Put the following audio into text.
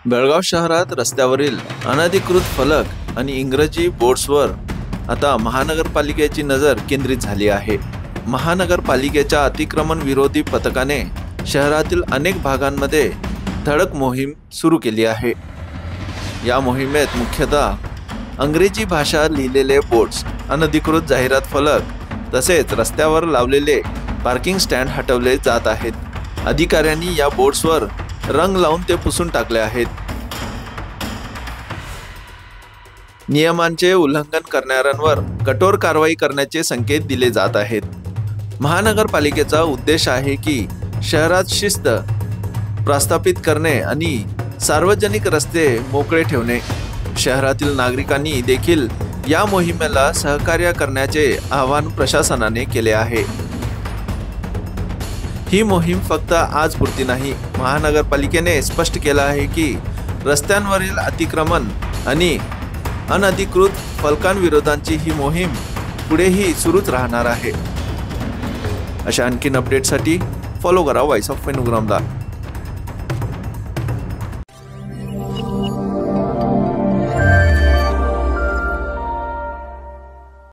बेळगाव शहरात रस्त्यावरील अनधिकृत फलक आणि इंग्रजी बोर्ड्सवर आता महानगरपालिकेची नजर केंद्रित झाली आहे। महानगरपालिकेच्या अतिक्रमण विरोधी पथकाने शहरातील अनेक भागांमध्ये धडक मोहीम सुरू केली आहे। या मोहिमेत मुख्यतः अंग्रेजी भाषा लिहिलेले बोर्ड्स, अनधिकृत जाहिरात फलक तसेच रस्त्यावर लावलेले पार्किंग स्टँड हटवले जात आहेत। अधिकाऱ्यांनी या बोर्ड्सवर रंग लावून ते पुसून टाकले आहेत। नियमांचे उल्लंघन करणाऱ्यांवर कठोर कारवाई करण्याचे संकेत दिले जात आहेत। महानगरपालिकेचा उद्देश आहे की शहरात शिस्त प्रस्थापित करणे आणि सार्वजनिक रस्ते मोकळे ठेवणे। शहरातील नागरिकांनी देखील या मोहिमेला सहकार्य करण्याचे आवाहन प्रशासनाने केले आहे। ही मोहीम फक्त आजपुरती नाही, महानगरपालिकेने स्पष्ट केलं आहे की रस्त्यांवरील अतिक्रमण आणि अनधिकृत फलकांविरोधाची ही मोहीम पुढेही सुरूच राहणार आहे। अशा आणखीन अपडेटसाठी फॉलो करा व्हॉइस ऑफ वेणुग्रामला।